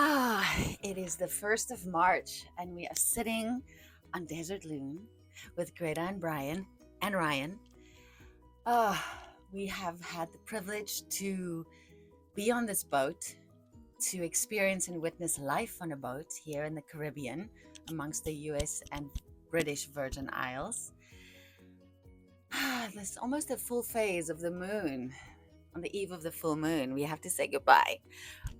It is the 1st of March, and we are sitting on Desert Loon with Greta and Brian and Ryan. We have had the privilege to be on this boat, to experience and witness life on a boat here in the Caribbean amongst the U.S. and British Virgin Isles. There's almost a full phase of the moon. On the eve of the full moon, we have to say goodbye.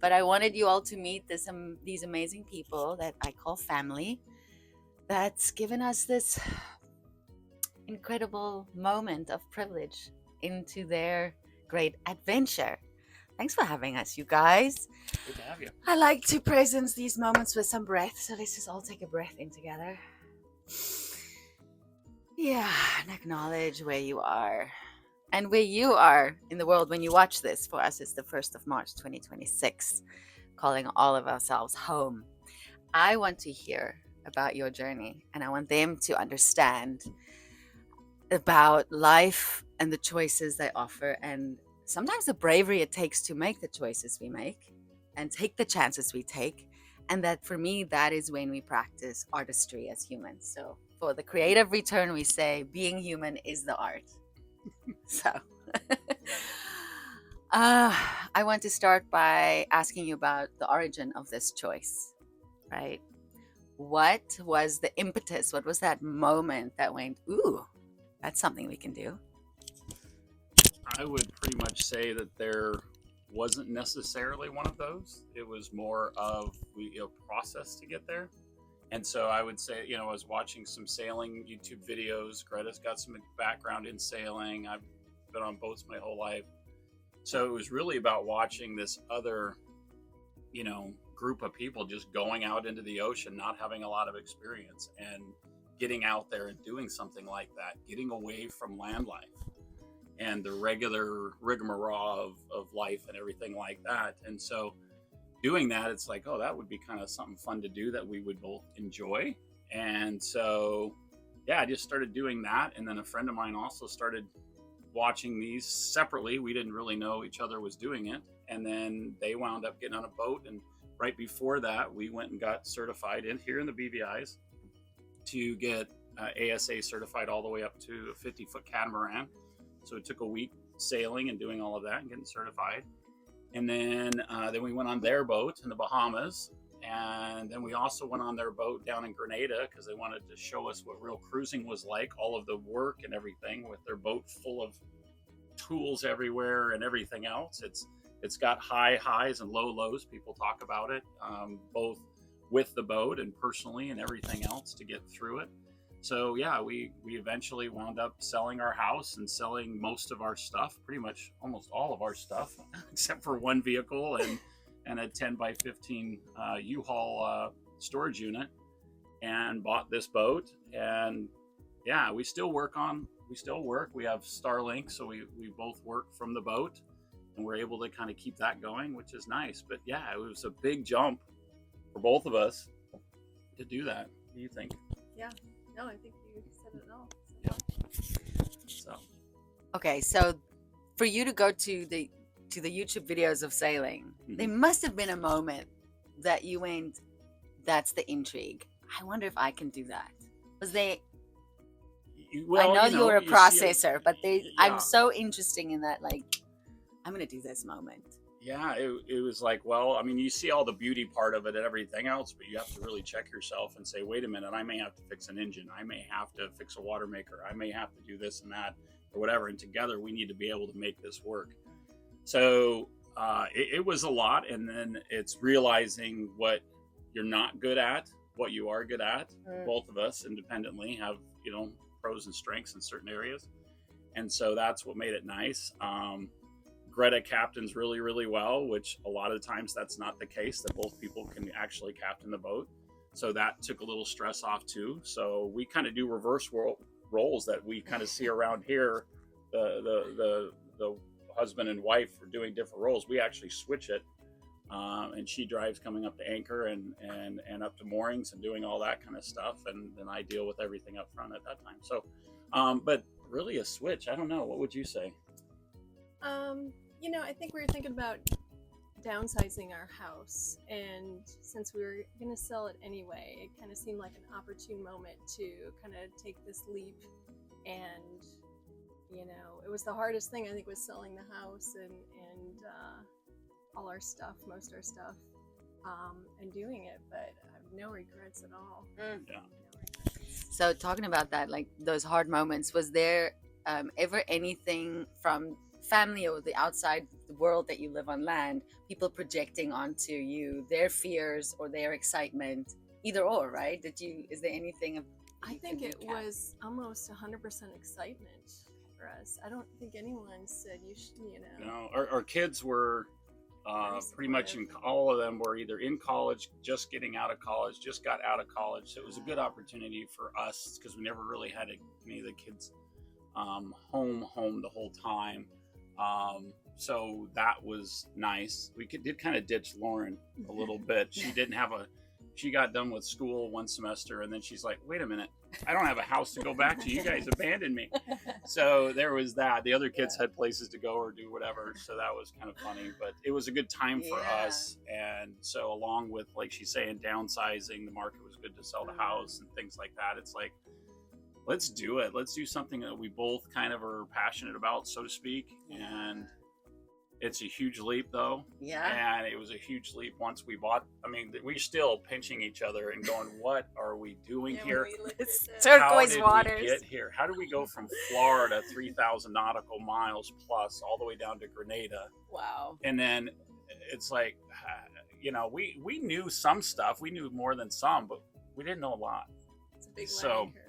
But I wanted you all to meet these amazing people that I call family, that's given us this incredible moment of privilege into their great adventure. Thanks for having us, you guys. Good to have you. I like to presence these moments with some breath, so let's just all take a breath in together. Yeah, and acknowledge where you are. And where you are in the world when you watch this. For us, it's the 1st of March, 2026, calling all of ourselves home. I want to hear about your journey, and I want them to understand about life and the choices they offer, and sometimes the bravery it takes to make the choices we make and take the chances we take. And that for me, that is when we practice artistry as humans. So for the creative return, we say being human is the art. So I want to start by asking you about the origin of this choice, right? What was the impetus? What was that moment that went, ooh, that's something we can do? I would pretty much say that there wasn't necessarily one of those. It was more of a process to get there. And so I would say, I was watching some sailing YouTube videos. Greta's got some background in sailing. I've been on boats my whole life. So it was really about watching this other, group of people just going out into the ocean, not having a lot of experience, and getting out there and doing something like that, getting away from land life and the regular rigmarole of life and everything like that. And so doing that, it's like, oh, that would be kind of something fun to do that we would both enjoy. And so, I just started doing that. And then a friend of mine also started watching these separately. We didn't really know each other was doing it. And then they wound up getting on a boat. And right before that, we went and got certified here in the BVIs to get ASA certified all the way up to a 50-foot catamaran. So it took a week sailing and doing all of that and getting certified. And then we went on their boat in the Bahamas. And then we also went on their boat down in Grenada because they wanted to show us what real cruising was like, all of the work and everything with their boat full of tools everywhere and everything else. It's got high highs and low lows. People talk about it, both with the boat and personally and everything else to get through it. So we eventually wound up selling our house and selling most of our stuff, pretty much almost all of our stuff, except for one vehicle and a 10 by 15 U-Haul storage unit, and bought this boat. And we still work. We have Starlink, so we both work from the boat, and we're able to kind of keep that going, which is nice. But it was a big jump for both of us to do that. What do you think? Yeah. No, I think you said it all. So. Okay, so for you to go to the YouTube videos of sailing, there must have been a moment that you went, that's the intrigue. I wonder if I can do that. Was they? Well, I know you're a processor, but I'm so interested in that. Like, I'm gonna do this moment. Yeah, it was like, well, I mean, you see all the beauty part of it and everything else, but you have to really check yourself and say, wait a minute, I may have to fix an engine. I may have to fix a water maker. I may have to do this and that or whatever. And together we need to be able to make this work. So it was a lot. And then it's realizing what you're not good at, what you are good at. Both of us independently have, pros and strengths in certain areas. And so that's what made it nice. Greta captains really, really well, which a lot of times that's not the case, that both people can actually captain the boat. So that took a little stress off too. So we kind of do reverse roles that we kind of see around here. The husband and wife are doing different roles. We actually switch it. And she drives coming up to anchor and up to moorings and doing all that kind of stuff. And then I deal with everything up front at that time. So, but really a switch. I don't know. What would you say? I think we were thinking about downsizing our house, and since we were going to sell it anyway, it kind of seemed like an opportune moment to kind of take this leap. And you know, it was the hardest thing, I think, was selling the house and all our stuff, most our stuff, and doing it. But I have no regrets at all. Yeah. No regrets. So talking about that, like those hard moments, was there ever anything from family or the outside world that you live on land, people projecting onto you their fears or their excitement, either or, right? Is there anything I think it was almost 100% excitement for us. I don't think anyone said you should, you know. No, our kids were pretty much all of them were either in college, just getting out of college, just got out of college. So it was a good opportunity for us because we never really had any of the kids home the whole time. So that was nice. We did kind of ditch Lauren a little bit. She got done with school one semester and then she's like, wait a minute, I don't have a house to go back to. You guys abandoned me. So there was that. The other kids had places to go or do whatever. So that was kind of funny, but it was a good time for us. And so along with, like she's saying, downsizing, the market was good to sell the house and things like that. It's like, let's do it. Let's do something that we both kind of are passionate about, so to speak. And it's a huge leap though. Yeah. And it was a huge leap once we bought. I mean, we're still pinching each other and going, what are we doing here? It's turquoise How waters. did we get here? How do we go from Florida, 3,000 nautical miles plus, all the way down to Grenada? Wow. And then it's like, you know, we knew some stuff. We knew more than some, but we didn't know a lot. It's a big learning curve.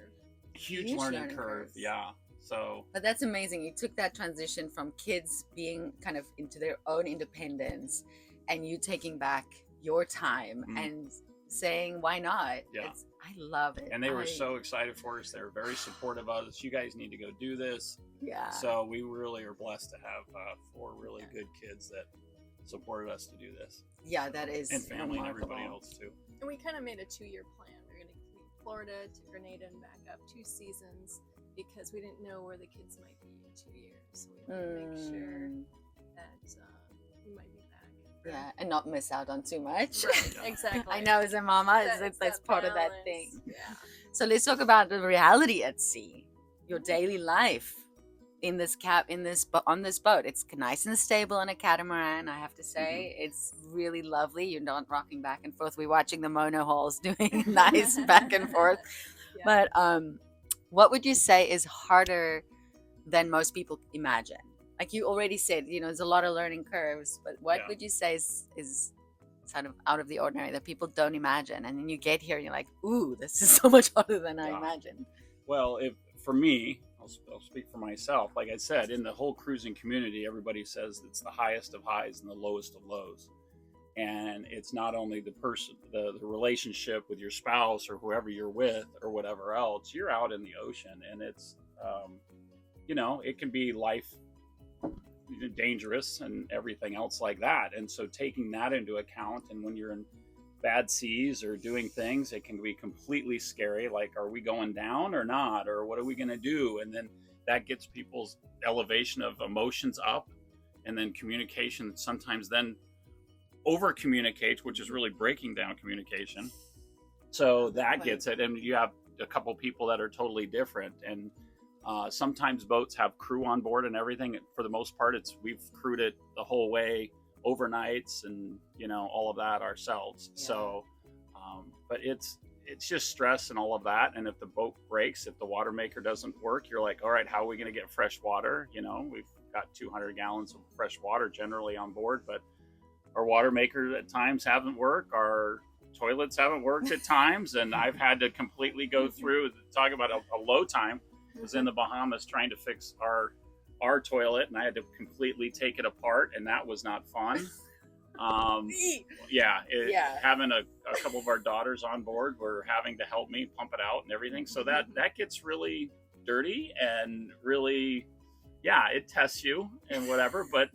Huge learning curve. Yeah. So, but that's amazing. You took that transition from kids being kind of into their own independence and you taking back your time and saying, why not? Yeah. I love it. And they were so excited for us. They were very supportive of us. You guys need to go do this. Yeah. So we really are blessed to have 4 really good kids that supported us to do this. Yeah, that is and family remarkable. And everybody else too. And we kind of made a 2-year plan. We're going to leave Florida to Grenada and back up 2 seasons, because we didn't know where the kids might be in 2 years. So we wanted to make sure that we might be back. Yeah, and not miss out on too much. Right, exactly. I know as a mama, that's that part of that balance. thing. Yeah. So let's talk about the reality at sea, your daily life in this on this boat. It's nice and stable on a catamaran, I have to say. It's really lovely. You're not rocking back and forth. We're watching the monohulls doing nice back and forth. Yeah. But what would you say is harder than most people imagine? Like you already said, you know, there's a lot of learning curves, but what would you say is kind of out of the ordinary that people don't imagine? And then you get here and you're like, ooh, this is so much harder than I imagined. Well, for me, I'll speak for myself. Like I said, in the whole cruising community, everybody says it's the highest of highs and the lowest of lows. And it's not only the person, the relationship with your spouse or whoever you're with or whatever else. You're out in the ocean, and it's, you know, it can be life dangerous and everything else like that. And so taking that into account, and when you're in bad seas or doing things, it can be completely scary. Like, are we going down or not? Or what are we going to do? And then that gets people's elevation of emotions up, and then communication sometimes then over communicates, which is really breaking down communication. So that gets it. And you have a couple people that are totally different. And sometimes boats have crew on board and everything. For the most part, we've crewed it the whole way, overnights and, you know, all of that ourselves. Yeah. So, but it's just stress and all of that. And if the boat breaks, if the water maker doesn't work, you're like, all right, how are we going to get fresh water? You know, we've got 200 gallons of fresh water generally on board, but our water makers at times haven't worked. Our toilets haven't worked at times. And I've had to completely go through, talk about a low time. I was in the Bahamas trying to fix our toilet, and I had to completely take it apart, and that was not fun. Having a couple of our daughters on board were having to help me pump it out and everything. So that gets really dirty and really, it tests you and whatever, but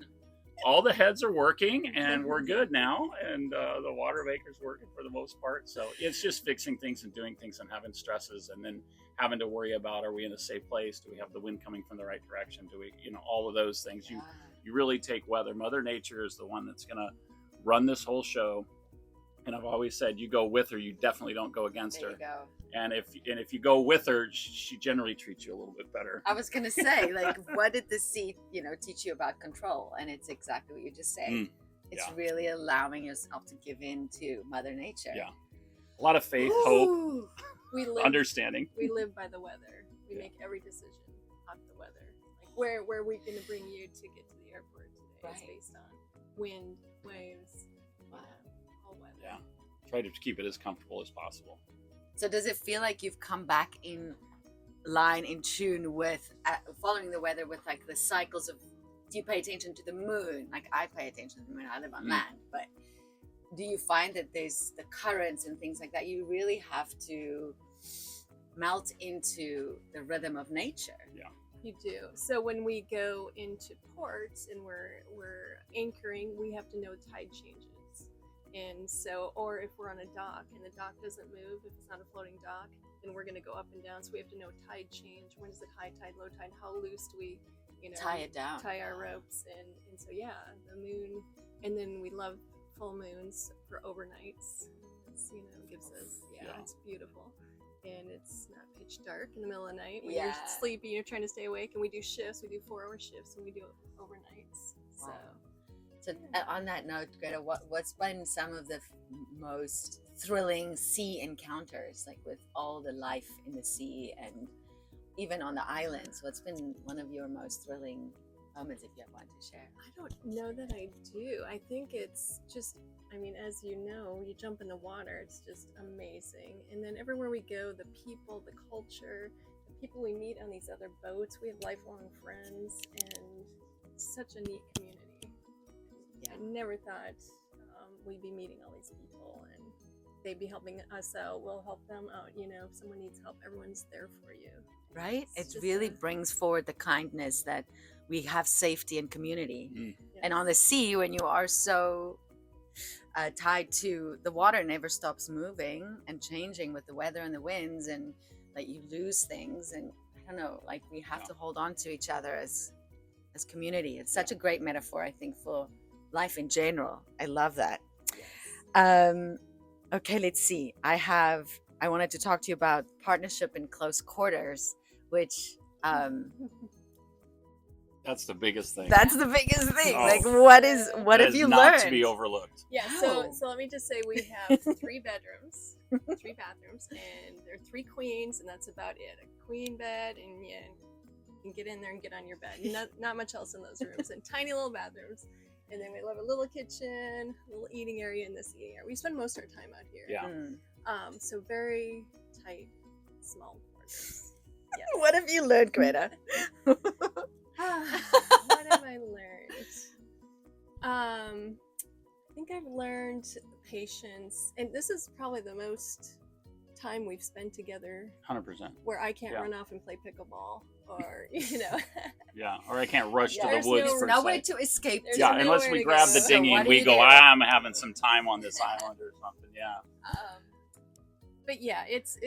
all the heads are working and we're good now. And the water maker's working for the most part. So it's just fixing things and doing things and having stresses, and then having to worry about, are we in a safe place? Do we have the wind coming from the right direction? Do we, you know, all of those things. You really take weather. Mother Nature is the one that's going to run this whole show, and I've always said, you go with her, you definitely don't go against There her. you go. And if you go with her, she generally treats you a little bit better. I was gonna say, like, what did the sea, teach you about control? And it's exactly what you just said. It's really allowing yourself to give in to Mother Nature. Yeah, a lot of faith, hope, understanding. We live by the weather. We make every decision off the weather. Like where are we going to bring you to get to the airport today? It's based on wind, waves, all weather. Yeah, try to keep it as comfortable as possible. So does it feel like you've come back in line, in tune with following the weather with like the cycles of, do you pay attention to the moon? Like I pay attention to the moon, I live on land, but do you find that there's the currents and things like that, you really have to melt into the rhythm of nature? Yeah. You do. So when we go into ports and we're anchoring, we have to know tide changes. And so, or if we're on a dock and the dock doesn't move, if it's not a floating dock, then we're going to go up and down. So we have to know tide change. When is it high tide, low tide? How loose do we, tie it down? Tie our ropes. And so, the moon. And then we love full moons for overnights. It's, gives us, it's beautiful. And it's not pitch dark in the middle of the night when you're sleepy, you're trying to stay awake. And we do shifts. We do 4-hour shifts and we do overnights. Wow. So on that note, Greta, what's been some of the most thrilling sea encounters, like with all the life in the sea and even on the islands? What's been one of your most thrilling moments, if you have one to share? I don't know that I do. I think it's just, as you know, you jump in the water, it's just amazing. And then everywhere we go, the people, the culture, the people we meet on these other boats, we have lifelong friends, and it's such a neat community. I never thought we'd be meeting all these people and they'd be helping us out. We'll help them out. If someone needs help, everyone's there for you. Right? It really brings forward the kindness that we have safety and community. Yes. And on the sea, when you are so tied to the water, never stops moving and changing with the weather and the winds, and like you lose things. And I don't know, like we have to hold on to each other as community. It's such a great metaphor, I think, for life in general. I love that. Yes. Okay, let's see. I wanted to talk to you about partnership in close quarters, which that's the biggest thing. That's the biggest thing. Oh, like what have you learned? Not to be overlooked. Yeah. So let me just say we have 3 bedrooms, 3 bathrooms, and there are 3 queens, and that's about it. A queen bed, and you can get in there and get on your bed. Not much else in those rooms, and tiny little bathrooms. And then we have a little kitchen, a little eating area, and this eating area. We spend most of our time out here. Yeah. So very tight, small quarters. Yes. What have you learned, Greta? What have I learned? I think I've learned patience, and this is probably the most time we've spent together. 100%. Where I can't run off and play pickleball, or Yeah, or I can't rush to the There's woods. no, for nowhere to escape. Yeah, unless we grab the dinghy and we go, I'm having some time on this island or something. Yeah. But it's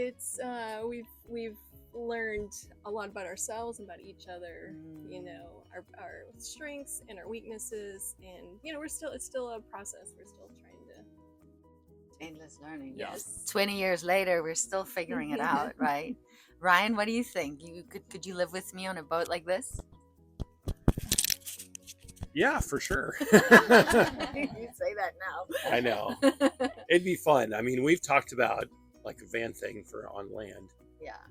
we've learned a lot about ourselves and about each other. Our strengths and our weaknesses, and it's still a process. We're still trying to. Endless learning. Yes. 20 years later, we're still figuring it out, right? Ryan, what do you think? Could you live with me on a boat like this? Yeah, for sure. You say that now. I know. It'd be fun. We've talked about like a van thing for on land. Yeah.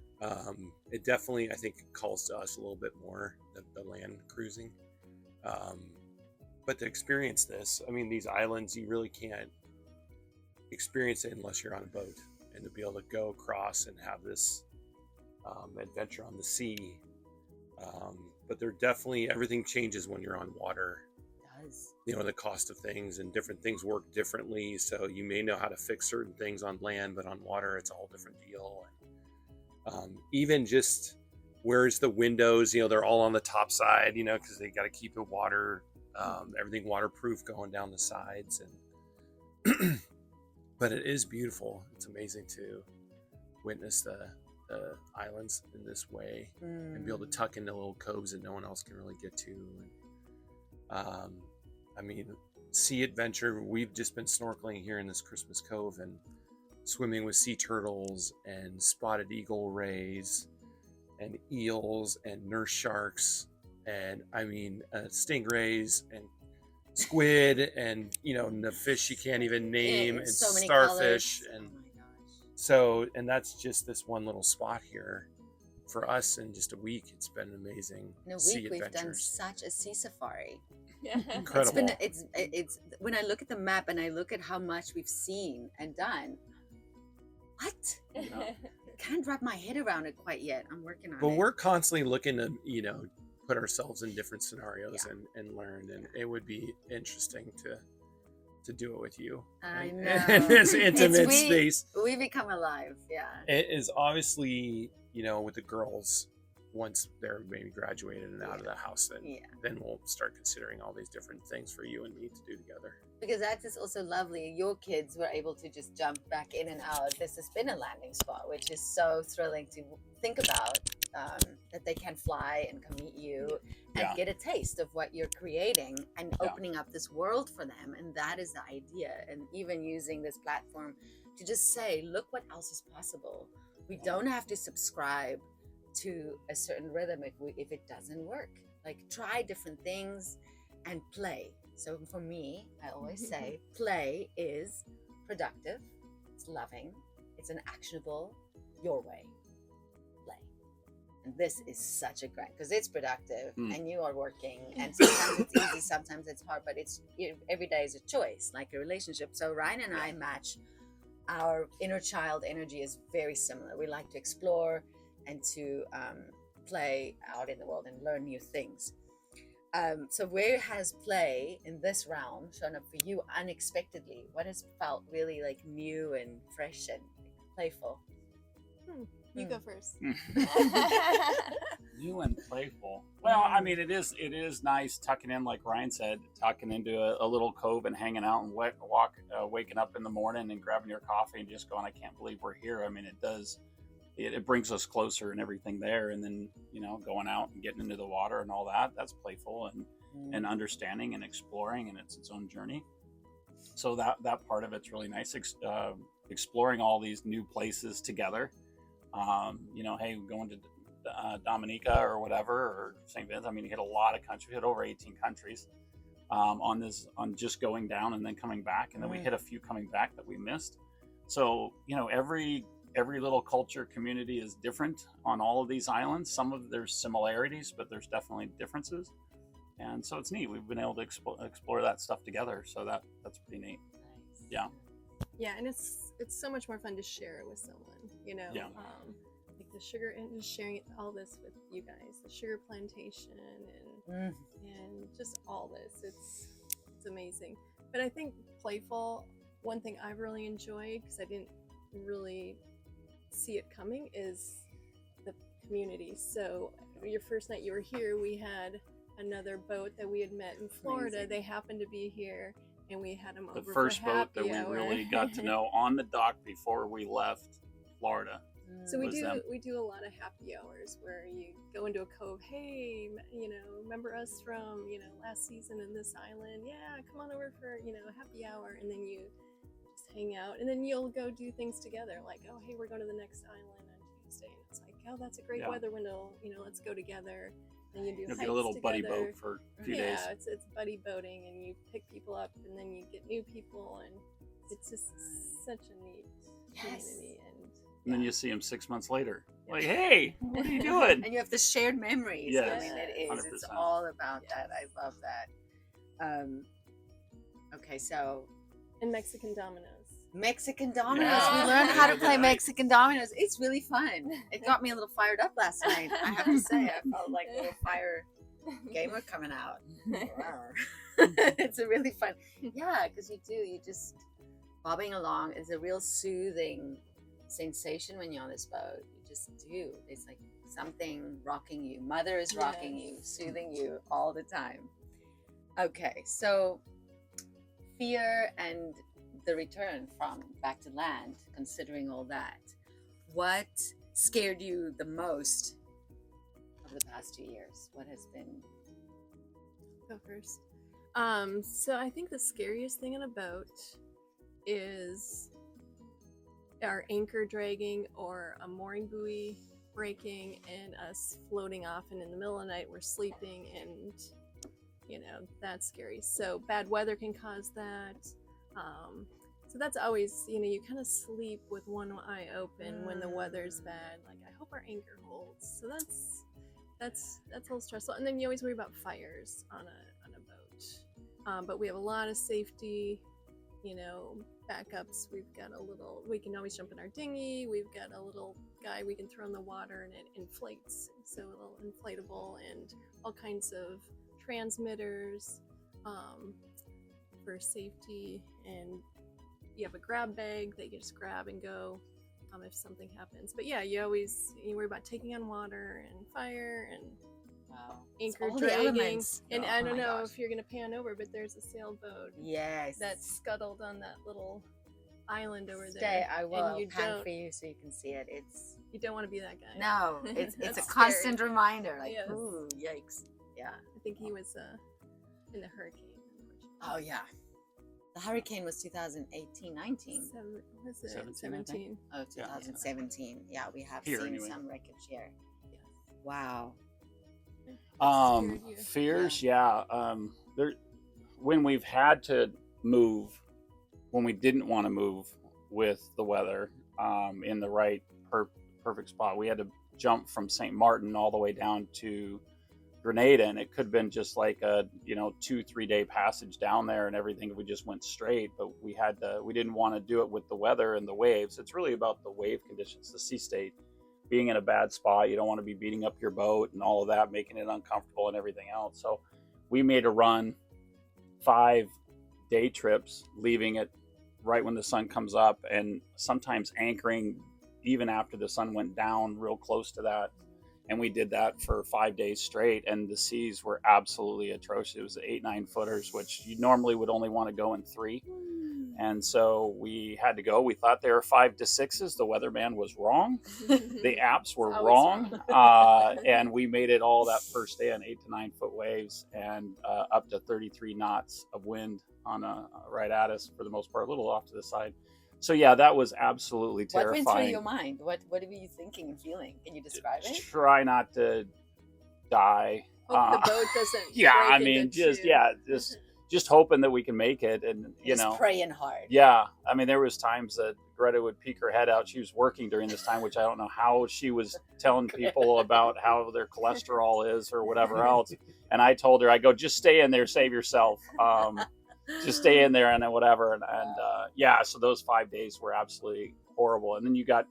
It definitely, I think, calls to us a little bit more, the land cruising. But to experience this, these islands, you really can't experience it unless you're on a boat, and to be able to go across and have this adventure on the sea. But there definitely, everything changes when you're on water. It does. The cost of things and different things work differently. So you may know how to fix certain things on land, but on water, it's a whole different deal. Even just where's the windows, they're all on the top side, because they got to keep the water, everything waterproof going down the sides. And but it is beautiful. It's amazing to witness the islands in this way and be able to tuck into little coves that no one else can really get to. And, sea adventure. We've just been snorkeling here in this Christmas Cove and swimming with sea turtles and spotted eagle rays and eels and nurse sharks and stingrays and squid and the fish you can't even name and so many starfish colors. and Oh my gosh. so, and that's just this one little spot here. For us, in just a week, it's been amazing. In a sea week, we've done adventures. such a sea safari. Incredible. It's when I look at the map and I look at how much we've seen and done. What? Can't wrap my head around it quite yet. I'm working on it. But we're constantly looking to, put ourselves in different scenarios and learn, and it would be interesting to do it with you. I know. In this intimate space. We become alive. Yeah. It is obviously, with the girls, once they're maybe graduated and out of the house, then we'll start considering all these different things for you and me to do together. Because that is also lovely. Your kids were able to just jump back in and out. This has been a landing spot, which is so thrilling to think about, that they can fly and come meet you and get a taste of what you're creating and opening up this world for them. And that is the idea. And even using this platform to just say, look what else is possible. We don't have to subscribe to a certain rhythm if it doesn't work. Like, try different things and play. So for me, I always say play is productive, it's loving, it's an actionable, your way. Play. And this is such a great, because it's productive and you are working, and sometimes it's easy, sometimes it's hard, but every day is a choice, like a relationship. So Ryan and I match. Our inner child energy is very similar. We like to explore and to play out in the world and learn new things. So where has play in this realm shown up for you unexpectedly? What has felt really like new and fresh and playful? You go first. New and playful. Well, I mean, it is nice tucking in, like Ryan said, tucking into a little cove and hanging out and waking up in the morning and grabbing your coffee and just going, I can't believe we're here. I mean, it brings us closer and everything there. And then, going out and getting into the water and all that, that's playful and understanding and exploring, and it's its own journey. So that part of it's really nice. Exploring all these new places together. Hey, going to Dominica or whatever, or St. Vincent. I mean, you hit a lot of countries, hit over 18 countries on just going down and then coming back. And then we hit a few coming back that we missed. So, every little culture community is different on all of these islands. There's similarities, but there's definitely differences. And so it's neat. We've been able to explore that stuff together. So that's pretty neat. Nice. Yeah. Yeah, and it's so much more fun to share it with someone, like the sugar, and just sharing all this with you guys, the sugar plantation and just all this. It's amazing. But I think playful, one thing I've really enjoyed, because I didn't really see it coming, is the community. So your first night you were here, we had another boat that we had met in Florida. Amazing. They happened to be here, and we had them over The first for boat that happy we hour. really got to know on the dock before we left Florida. So we was them. do a lot of happy hours where you go into a cove. Hey, remember us from last season in this island? Yeah, come on over for happy hour, and then you just hang out, and then you'll go do things together. Like, oh, hey, we're going to the next island on Tuesday. And it's like, oh, that's a great weather window. Let's go together. And you do You'll hikes get a little buddy together. boat for a few days. Yeah, it's buddy boating, and you pick people up, and then you get new people, and it's just such a neat community. And then you see them 6 months later. Like, hey, what are you doing? And you have the shared memories. Yes, I mean, it is. 100%. It's all about that. I love that. Okay, so And Mexican dominoes. Mexican dominoes. Yeah. We learned how to Yeah. play Mexican dominoes. It's really fun. It got me a little fired up last night. I have to say, I felt like a little fire gamer coming out. It's a really fun. Yeah, because you just bobbing along is a real soothing sensation when you're on this boat. You just do. It's like something rocking you. Mother is rocking you, soothing you all the time. Okay, so fear and the return from back to land, considering all that, what scared you the most over the past 2 years? What has been? Go first. So I think the scariest thing on a boat is our anchor dragging or a mooring buoy breaking and us floating off, and in the middle of the night we're sleeping, and that's scary. So bad weather can cause that. So that's always, you kind of sleep with one eye open when the weather's bad. Like, I hope our anchor holds. So that's a little stressful. And then you always worry about fires on a boat. But we have a lot of safety, backups. We can always jump in our dinghy. We've got a little guy we can throw in the water and it inflates. So a little inflatable, and all kinds of transmitters for safety. And you have a grab bag that you just grab and go if something happens. But yeah, you worry about taking on water and fire and Wow. anchor all the dragging. elements. And Oh I don't my know gosh. if you're gonna pan over, but there's a sailboat Yes. that's scuttled on that little island over Stay. there. I will And you pan don't for you so you can see it. you don't want to be that guy. No, it's a That's constant scary. reminder. Like, Yes. ooh, yikes. Yeah. I think he was in the hurricane. Oh yeah. The hurricane was 2018, 19. Was it 17, I think. 17? Oh, 2017. Yeah, we have Here, seen anyway. some wreckage here. Yes. Wow. Scared you. Fears, yeah. There, when we've had to move, when we didn't want to move with the weather, in the right perfect spot, we had to jump from St. Martin all the way down to Grenada, and it could have been just like a 2-3 day passage down there and everything if we just went straight, but we didn't want to do it with the weather and the waves. It's really about the wave conditions, the sea state being in a bad spot. You don't want to be beating up your boat and all of that, making it uncomfortable and everything else. So we made a run, 5-day trips, leaving it right when the sun comes up, and sometimes anchoring even after the sun went down, real close to that. And we did that for 5 days straight, and the seas were absolutely atrocious. It was 8-9 footers, which you normally would only want to go in 3. And so we had to go. We thought they were 5 to 6s. The weatherman was wrong. The apps were Always wrong. wrong. And we made it all that first day on 8 to 9 foot waves and up to 33 knots of wind on right at us for the most part, a little off to the side. So yeah, that was absolutely terrifying. What went through your mind? What were you thinking and feeling? Can you describe it? Try not to die. Hope the boat doesn't. Yeah, break I mean, into just hoping that we can make it, and Just praying hard. Yeah, I mean, there was times that Greta would peek her head out. She was working during this time, which I don't know how she was telling people about how their cholesterol is or whatever else. And I told her, I go, just stay in there, save yourself. Just stay in there and then whatever. And yeah, so those 5 days were absolutely horrible. And then you got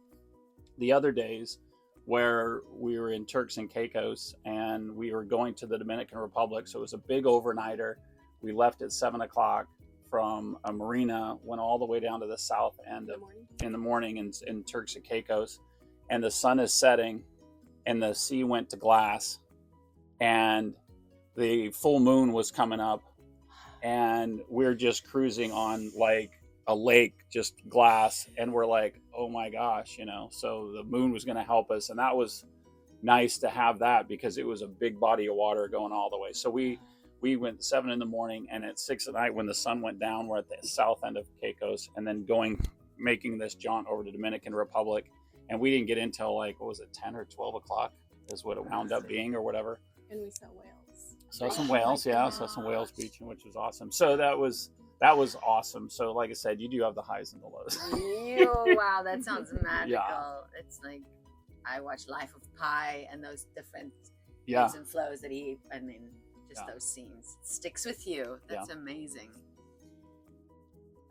the other days where we were in Turks and Caicos and we were going to the Dominican Republic. So it was a big overnighter. We left at 7 o'clock from a marina, went all the way down to the south end in the morning in Turks and Caicos, and the sun is setting and the sea went to glass and the full moon was coming up, and we're just cruising on like a lake, just glass, and we're like, oh my gosh, so the moon was going to help us, and that was nice to have that because it was a big body of water going all the way. So we went 7 in the morning, and at 6 at night when the sun went down, we're at the south end of Caicos, and then making this jaunt over to Dominican Republic, and we didn't get in till like, what was it, 10 or 12 o'clock is what it wound up being or whatever. And we saw whales. Saw some whales, yeah. Saw some whales beaching, which was awesome. So that was awesome. So like I said, you do have the highs and the lows. Wow, that sounds magical. Yeah. It's like I watch Life of Pi and those different Yeah. ebbs and flows that just those scenes. It sticks with you. That's amazing.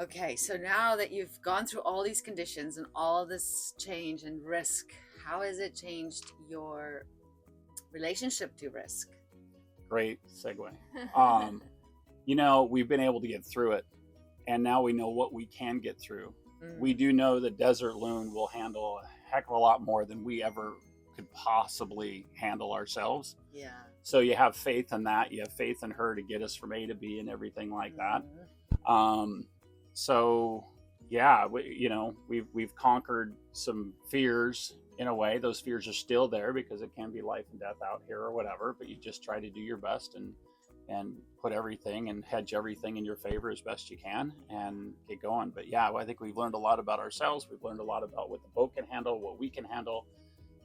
Okay, so now that you've gone through all these conditions and all this change and risk, how has it changed your relationship to risk? Great segue. We've been able to get through it, and now we know what we can get through. We do know the Desert Loon will handle a heck of a lot more than we ever could possibly handle ourselves. Yeah. So you have faith in that. You have faith in her to get us from A to B and everything like that. So yeah, we've conquered some fears in a way. Those fears are still there because it can be life and death out here or whatever, but you just try to do your best and and put everything and hedge everything in your favor as best you can and get going. But yeah, I think we've learned a lot about ourselves. We've learned a lot about what the boat can handle, what we can handle.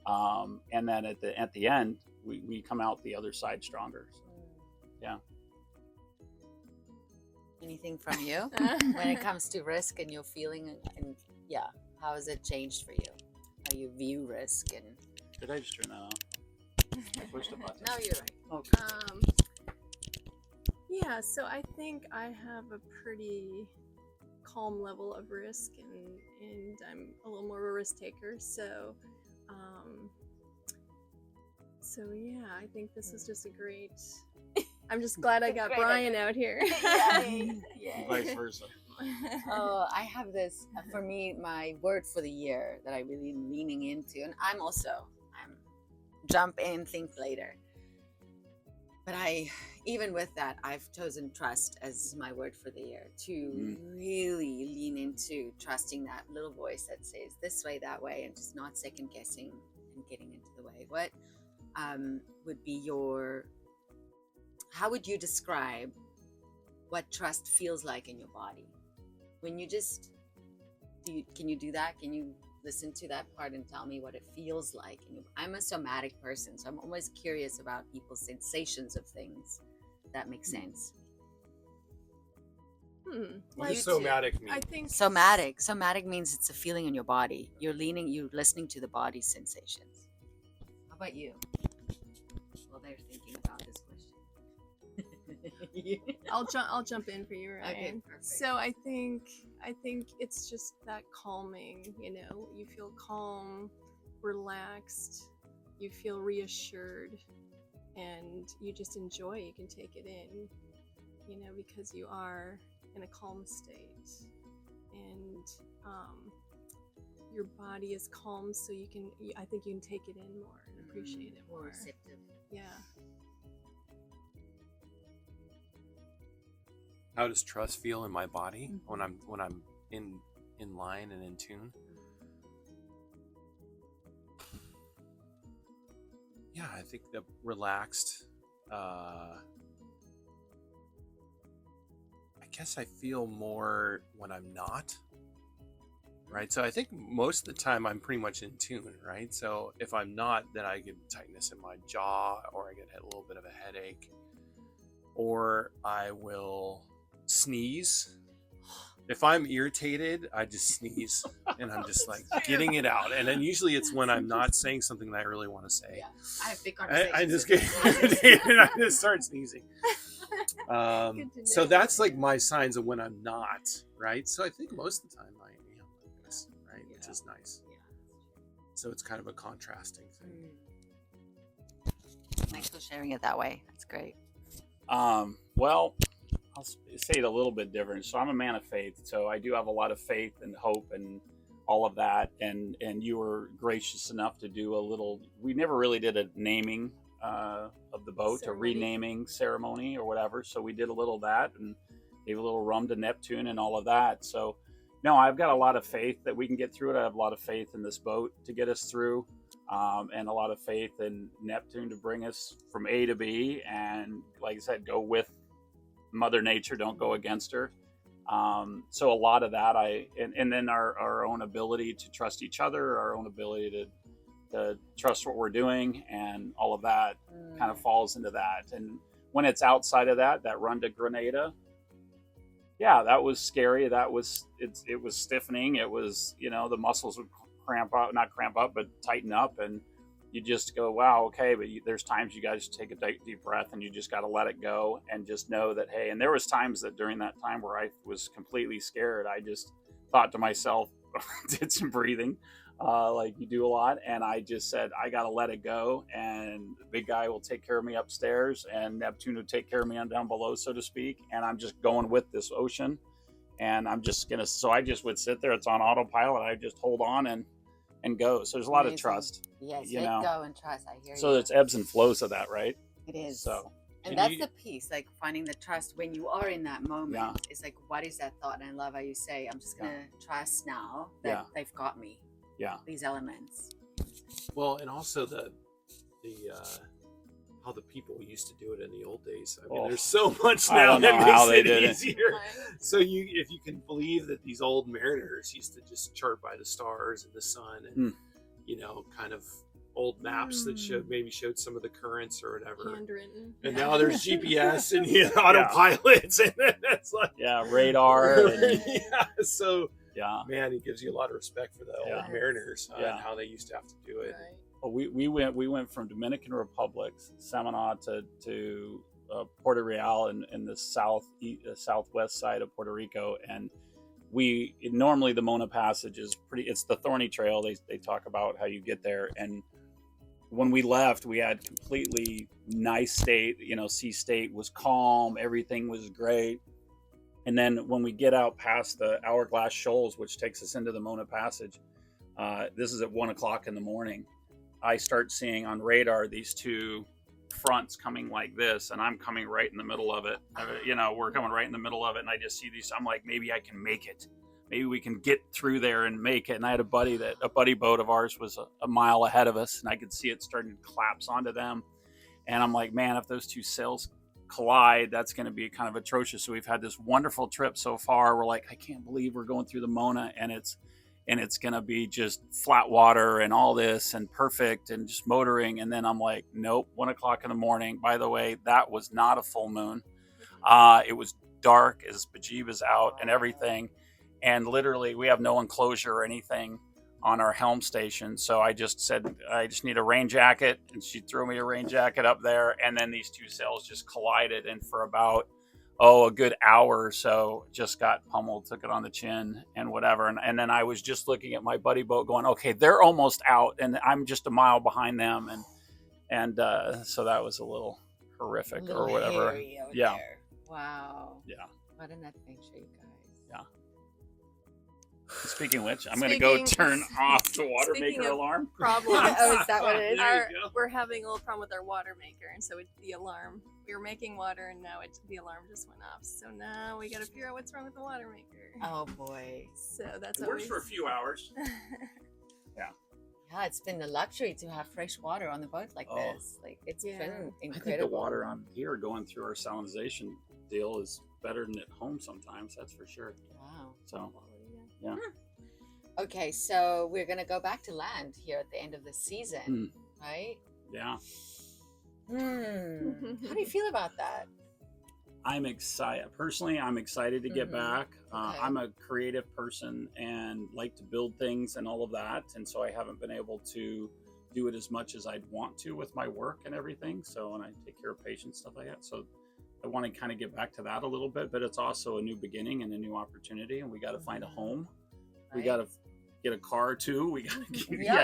And then at the end, we come out the other side stronger. So, yeah. Anything from you when it comes to risk and your feeling and yeah, how has it changed for you? How you view risk and Did I just turn that on? I pushed a button. no, you're right. Okay. Yeah, so I think I have a pretty calm level of risk, and I'm a little more of a risk taker. So yeah, I think this is just a great. I'm just glad I got Great Brian out here. Yay. And vice versa. Oh, I have this for me, my word for the year that I really leaning into, and I'm jump in, think later. But even with that, I've chosen trust as my word for the year to really lean into trusting that little voice that says this way, that way, and just not second guessing and getting into the way. What would be how would you describe what trust feels like in your body? When you just, can you do that? Can you listen to that part and tell me what it feels like? I'm a somatic person, so I'm always curious about people's sensations of things. That makes sense. What does somatic mean? I think Somatic means it's a feeling in your body. You're listening to the body's sensations. How about you? Well, they're thinking about this question. I'll jump in for you, Ryan. Okay, perfect. So I think it's just that calming, you feel calm, relaxed, you feel reassured, and you just enjoy. You can take it in, because you are in a calm state, and your body is calm, so I think you can take it in more and appreciate it more. Receptive. Yeah. How does trust feel in my body when I'm in line and in tune? Yeah, I think the relaxed. I guess I feel more when I'm not. Right, so I think most of the time I'm pretty much in tune. Right, so if I'm not, then I get tightness in my jaw, or I get a little bit of a headache, or I will sneeze. If I'm irritated, I just sneeze and I'm just like getting it out. And then usually it's when I'm not saying something that I really want to say. Yeah, I have big conversations. I just get irritated and I just start sneezing. So that's like my signs of when I'm not, right? So I think most of the time I am like this, right? Which is nice. Yeah. So it's kind of a contrasting thing. Thanks for sharing it that way. That's great. Well, I'll say it a little bit different. So I'm a man of faith. So I do have a lot of faith and hope and all of that. And you were gracious enough to do a little, we never really did a naming of the boat, a renaming ceremony or whatever. So we did a little of that and gave a little rum to Neptune and all of that. So no, I've got a lot of faith that we can get through it. I have a lot of faith in this boat to get us through. And a lot of faith in Neptune to bring us from A to B. And like I said, go with Mother Nature, don't go against her. So a lot of that, and then our own ability to trust each other, our own ability to trust what we're doing, and all of that kind of falls into that. And when it's outside of that run to Grenada, yeah, that was scary. It was stiffening. It was, the muscles would not cramp up, but tighten up, and you just go, wow, okay. But there's times you guys take a deep breath and you just got to let it go and just know that, hey, and there was times that during that time where I was completely scared, I just thought to myself, did some breathing, like you do a lot. And I just said, I got to let it go. And the big guy will take care of me upstairs and Neptune will take care of me on down below, so to speak. And I'm just going with this ocean. And I'm just so I just would sit there. It's on autopilot. I just hold on and go. So there's a lot of trust. Yes, let go and trust. I hear you. So it's ebbs and flows of that, right? It is. So, and that's the piece, like finding the trust when you are in that moment. Yeah. It's like, what is that thought? And I love how you say, I'm just going to trust now that they've got me. Yeah. These elements. Well, and also the how the people used to do it in the old days. I mean, Oh, there's so much I now don't know that how makes they it did it. easier. Right. So if you can believe that these old mariners used to just chart by the stars and the sun and kind of old maps that showed some of the currents or whatever. Handwritten. And now there's GPS and autopilots and it's like radar. And, so yeah. man, it gives you a lot of respect for the old mariners and how they used to have to do it. Right. Well, we went from Dominican Republic, Samaná to Puerto Real in the southwest side of Puerto Rico, and normally the Mona Passage is it's the thorny trail. They talk about how you get there, and when we left, we had completely nice state. Sea state was calm, everything was great. And then when we get out past the Hourglass Shoals, which takes us into the Mona Passage, this is at 1:00 in the morning. I start seeing on radar these two fronts coming like this, and I'm coming right in the middle of it. We're coming right in the middle of it, and I just see these. I'm like, maybe I can make it. Maybe we can get through there and make it. And I had a buddy boat of ours was a mile ahead of us, and I could see it starting to collapse onto them. And I'm like, man, if those two sails collide, that's going to be kind of atrocious. So we've had this wonderful trip so far. We're like, I can't believe we're going through the Mona, and it's going to be just flat water and all this and perfect and just motoring. And then I'm like, nope, 1:00 in the morning. By the way, that was not a full moon. It was dark as bejeebas out and everything. And literally we have no enclosure or anything on our helm station. So I just said, I just need a rain jacket. And she threw me a rain jacket up there. And then these two sails just collided. And for about a good hour or so, just got pummeled, took it on the chin and whatever. And then I was just looking at my buddy boat going, okay, they're almost out and I'm just a mile behind them. And so that was a little horrific or whatever. Yeah. There. Wow. Yeah. What an adventure, you guys. Yeah. Speaking of which, I'm going to go turn off the water speaking maker of alarm. Problems. Oh, is that what it is? There you go. We're having a little problem with our water maker, and so the alarm. We were making water, and now the alarm just went off. So now we got to figure out what's wrong with the water maker. Oh boy. So that's It works for a few hours. Yeah, it's been a luxury to have fresh water on the boat like Oh. this. Like it's been I think the incredible. water on here going through our salinization deal is better than at home sometimes. That's for sure. Wow. So, yeah. Okay, so we're gonna go back to land here at the end of the season, right? Yeah. How do you feel about that? I'm excited. Personally, I'm excited to get back. Okay. I'm a creative person and like to build things and all of that. And so I haven't been able to do it as much as I'd want to with my work and everything. So, and I take care of patients, stuff like that. So I want to kind of get back to that a little bit, but it's also a new beginning and a new opportunity. And we got to find a home. We Right. got to get a car too. We got to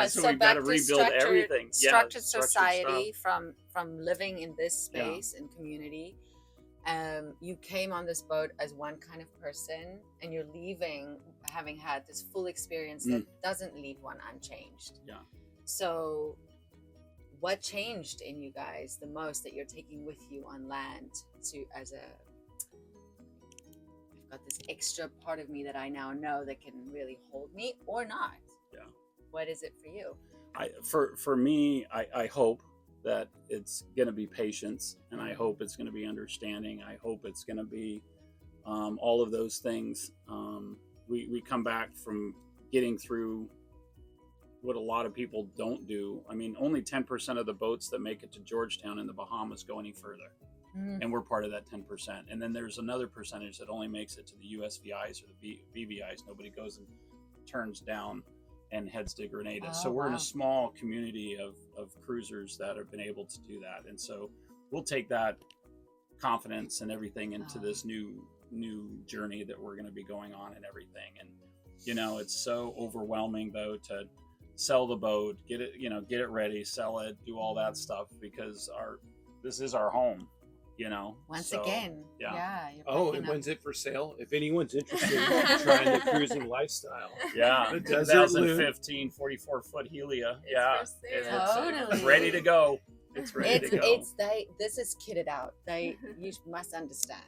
so so we've got back to to rebuild everything. Structured stuff. society from living in this space and community. You came on this boat as one kind of person, and you're leaving having had this full experience that doesn't leave one unchanged. Yeah. So, what changed in you guys the most that you're taking with you on land I've got this extra part of me that I now know that can really hold me or not. Yeah. What is it for you? For me, I hope that it's going to be patience, and I hope it's going to be understanding. I hope it's going to be all of those things. We come back from getting through what a lot of people don't do. I mean, only 10% of the boats that make it to Georgetown in the Bahamas go any further. And we're part of that 10%. And then there's another percentage that only makes it to the USVIs or the VVIs. Nobody goes and turns down and heads to Grenada. So we're in a small community of cruisers that have been able to do that. And so we'll take that confidence and everything into this new journey that we're going to be going on and everything. And, it's so overwhelming though to sell the boat, get it ready, sell it, do all that stuff because this is our home. Once again, yeah. You're Oh, picking and up- when's it for sale? If anyone's interested in trying the cruising lifestyle. Yeah, The Desert Loon. 2015 44-foot Helia. It's Yeah, for sale. it's Totally. ready to go. It's ready to go. This is kitted out. You must understand.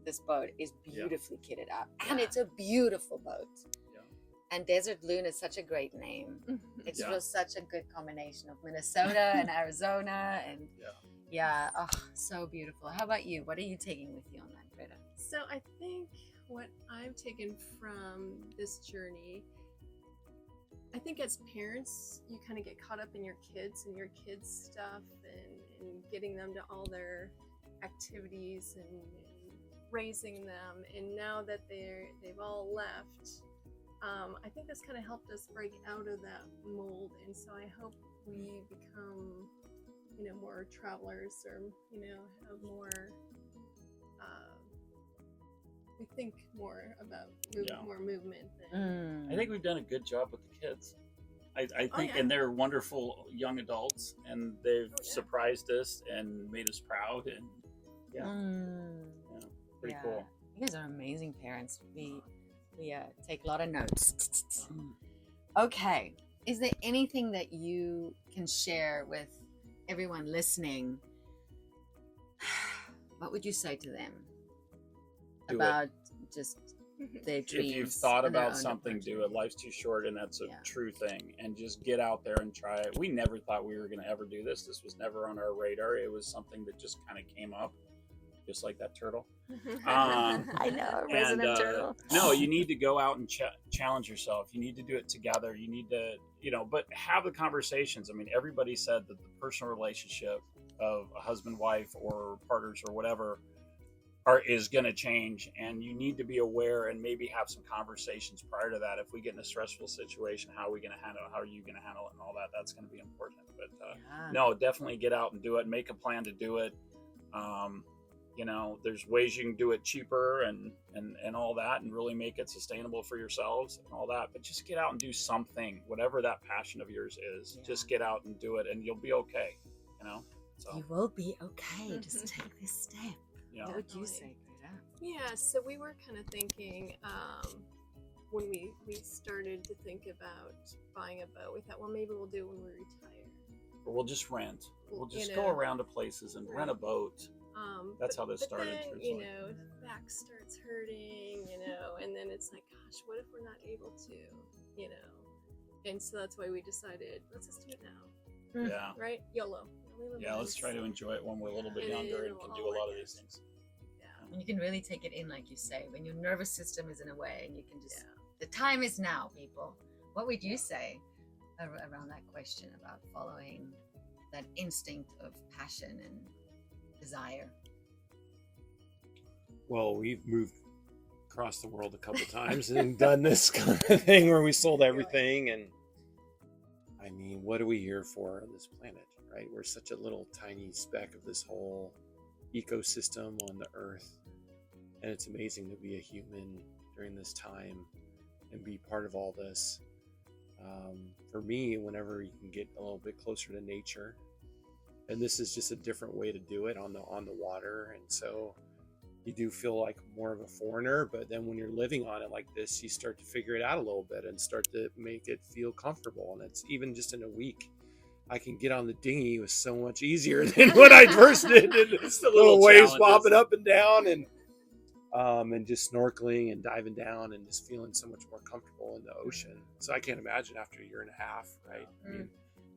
This boat is beautifully kitted out, and it's a beautiful boat. Yeah. And Desert Loon is such a great name. It's Yeah. just such a good combination of Minnesota and Arizona, and Yeah. Oh, so beautiful. How about you? What are you taking with you on that, Greta? So I think what I've taken from this journey, I think as parents, you kind of get caught up in your kids and your kids' stuff and getting them to all their activities and raising them. And now that they've all left, I think this kind of helped us break out of that mold. And so I hope we become, more travelers, or, have more, we think more about more movement. I think we've done a good job with the kids. I think, yeah. and they're wonderful young adults, and they've surprised us and made us proud, and pretty cool. You guys are amazing parents. We take a lot of notes. Okay, is there anything that you can share with everyone listening? What would you say to them about just their dreams? If you've thought and their about own something, do it. Life's too short, and that's a true thing. And just get out there and try it. We never thought we were going to ever do this. This was never on our radar. It was something that just kind of came up, just like that turtle. I know, resident turtle. No, you need to go out and challenge yourself. You need to do it together. You need to, but have the conversations. I mean, everybody said that the personal relationship of a husband, wife, or partners, or whatever, is going to change, and you need to be aware and maybe have some conversations prior to that. If we get in a stressful situation, how are we going to handle it? How are you going to handle it, and all that? That's going to be important. But no, definitely get out and do it. Make a plan to do it. There's ways you can do it cheaper and all that, and really make it sustainable for yourselves and all that. But just get out and do something, whatever that passion of yours is. Just get out and do it, and you'll be okay. So you will be okay. Just take this step. Yeah. What would you say, Greta? Yeah, so we were kind of thinking, when we started to think about buying a boat, we thought, well, maybe we'll do it when we retire. Or we'll just rent. We'll just go around to places and rent a boat. That's how this started. Then, back starts hurting, and then it's like, gosh, what if we're not able to, And so that's why we decided, let's just do it now. Yeah. Right? YOLO. Yeah, let's try to enjoy it when we're a little bit younger and can do a lot of these things. And you can really take it in, like you say, when your nervous system is in a way, and you can just, the time is now, people. What would you say around that question about following that instinct of passion and desire? Well, we've moved across the world a couple times and done this kind of thing where we sold everything. And I mean, what are we here for on this planet, right? We're such a little tiny speck of this whole ecosystem on the earth. And it's amazing to be a human during this time and be part of all this. For me, whenever you can get a little bit closer to nature, and this is just a different way to do it on the water, and so you do feel like more of a foreigner. But then when you're living on it like this, you start to figure it out a little bit and start to make it feel comfortable. And it's even just in a week, I can get on the dinghy was so much easier than when I first did. And It's the little waves challenges. popping up and down, and just snorkeling and diving down and just feeling so much more comfortable in the ocean. So I can't imagine after a year and a half, right? I mean,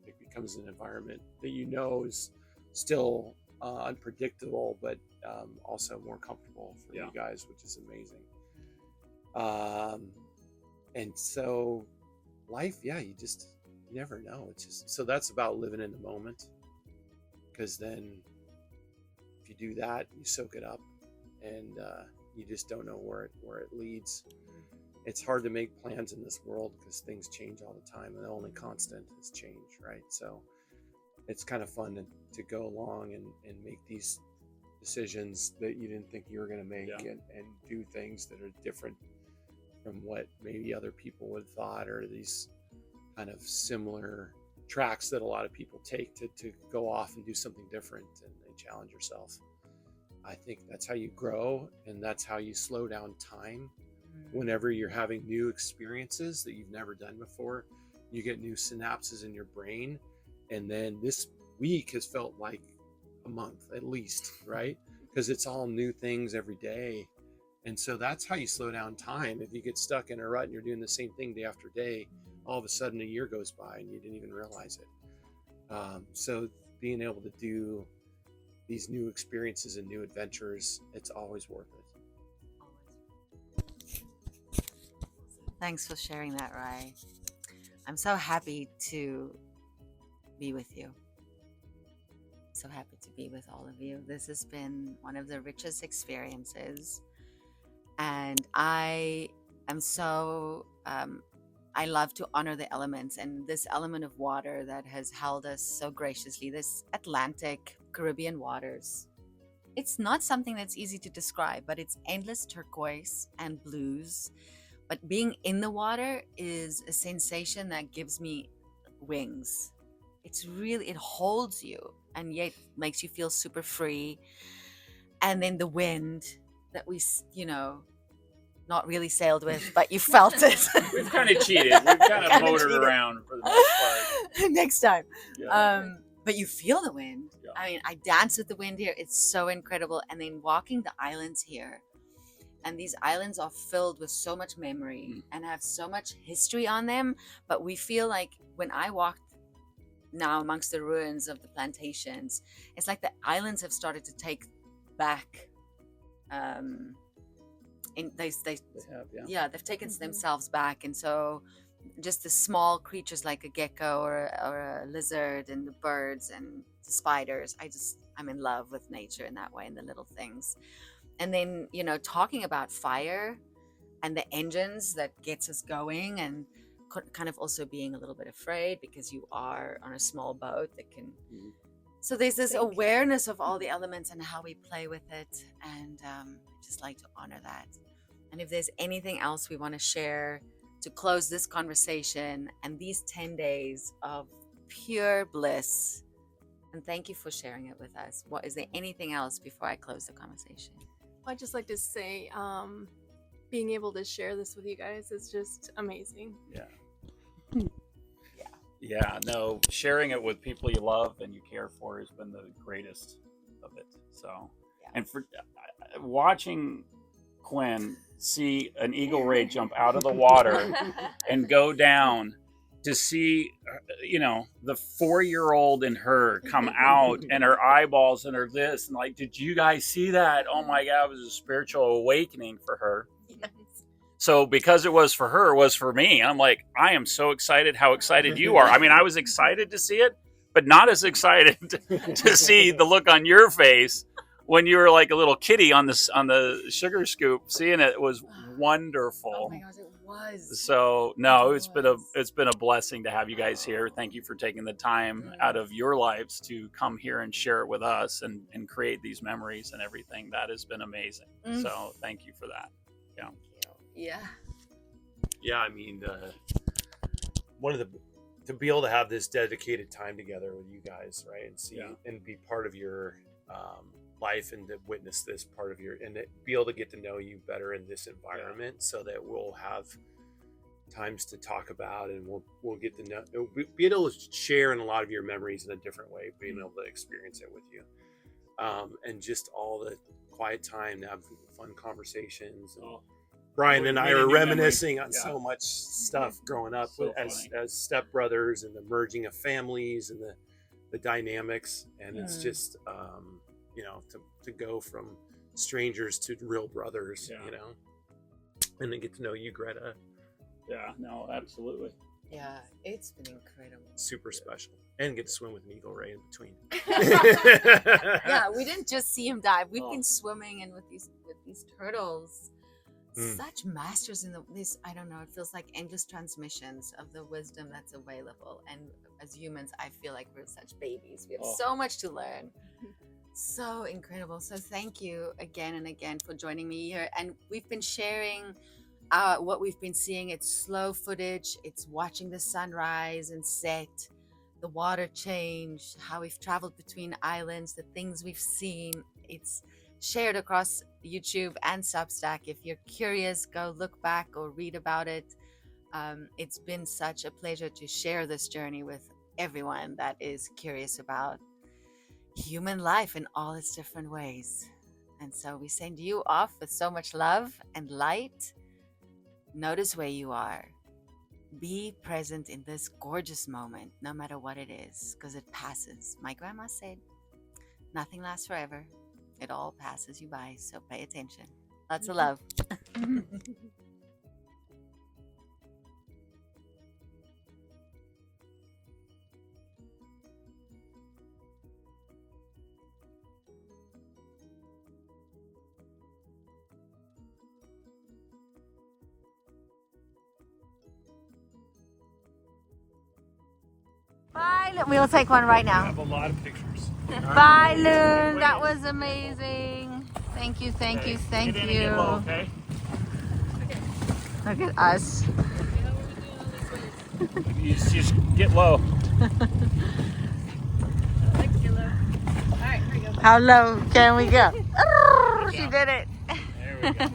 it becomes an environment that is still unpredictable, but also more comfortable for you guys, which is amazing. And so life, you never know. It's just, so that's about living in the moment, because then if you do that, you soak it up, and you just don't know where it leads. It's hard to make plans in this world because things change all the time, and the only constant is change, right? So it's kind of fun to go along and make these decisions that you didn't think you were going to make, and do things that are different from what maybe other people would have thought, or these kind of similar tracks that a lot of people take to go off and do something different and challenge yourself. I think that's how you grow, and that's how you slow down time. Whenever you're having new experiences that you've never done before, you get new synapses in your brain. And then this week has felt like a month at least, right? Because it's all new things every day. And so that's how you slow down time. If you get stuck in a rut and you're doing the same thing day after day, all of a sudden a year goes by and you didn't even realize it. So being able to do these new experiences and new adventures, it's always worth it. Thanks for sharing that, Rye. I'm so happy to be with you. So happy to be with all of you. This has been one of the richest experiences. And I am so, I love to honor the elements and this element of water that has held us so graciously, this Atlantic, Caribbean waters. It's not something that's easy to describe, but it's endless turquoise and blues. But being in the water is a sensation that gives me wings. It's really, it holds you and yet makes you feel super free. And then the wind that we, not really sailed with, but you felt it. We've kind of cheated. We've kind of motored around for the most part. Next time. Yeah. But you feel the wind. Yeah. I mean, I dance with the wind here. It's so incredible. And then walking the islands here. And these islands are filled with so much memory and have so much history on them. But we feel like when I walked now amongst the ruins of the plantations, it's like the islands have started to take back. And they've taken themselves back. And so just the small creatures like a gecko or a lizard and the birds and the spiders, I'm in love with nature in that way, and the little things. And then, talking about fire and the engines that gets us going, and kind of also being a little bit afraid because you are on a small boat that can. So there's this awareness of all the elements and how we play with it. And I just like to honor that. And if there's anything else we want to share to close this conversation and these 10 days of pure bliss, and thank you for sharing it with us. Is there anything else before I close the conversation? I'd just like to say, being able to share this with you guys is just amazing. Yeah, no, sharing it with people you love and you care for has been the greatest of it. So, and for watching Quinn see an eagle ray jump out of the water and go down, to see, the 4-year-old in her come out and her eyeballs and her this, and like, did you guys see that? Oh my God, it was a spiritual awakening for her. Yes. So because it was for her, it was for me. I'm like, I am so excited how excited you are. I mean, I was excited to see it, but not as excited to see the look on your face when you were like a little kitty on the sugar scoop. Seeing it was wonderful. Oh my gosh, it was. So no, it's been a blessing to have you guys here. Thank you for taking the time out of your lives to come here and share it with us and create these memories and everything. That has been amazing. So thank you for that. Yeah, I mean, to be able to have this dedicated time together with you guys, right, and see and be part of your life, and to witness this part of and to be able to get to know you better in this environment, so that we'll have times to talk about, and we'll get to know, be able to share in a lot of your memories in a different way, being able to experience it with you, and just all the quiet time to have fun conversations. Brian and I are reminiscing on so much stuff growing up as stepbrothers, and the merging of families and the dynamics. And it's just, to go from strangers to real brothers, and then get to know you, Greta. Yeah, no, absolutely. Yeah, it's been incredible. Super special. And get to swim with an eagle ray in between. Yeah, we didn't just see him dive. We've been swimming and with these turtles. Such masters in this, I don't know, it feels like endless transmissions of the wisdom that's available. And as humans, I feel like we're such babies. We have so much to learn. So incredible. So thank you again and again for joining me here. And we've been sharing what we've been seeing. It's slow footage. It's watching the sunrise and set, the water change, how we've traveled between islands, the things we've seen. It's shared across YouTube and Substack. If you're curious, go look back or read about it. It's been such a pleasure to share this journey with everyone that is curious about human life in all its different ways. And so we send you off with so much love and light. Notice where you are. Be present in this gorgeous moment, no matter what it is, because it passes. My grandma said, Nothing lasts forever. It all passes you by, so pay attention. Lots of love. Bye, Loon. We'll take one right I now. have a lot of pictures. Bye, Loon. That was amazing. Thank you, thank you, thank Get in and get low, you. okay? Look at us. You just get low. Alright, here we go. How low can we go? She did it. There we go.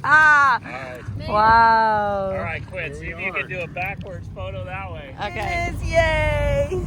Ah, All right. wow. All right, quit. See if you can do a backwards photo that way. Okay. Yay.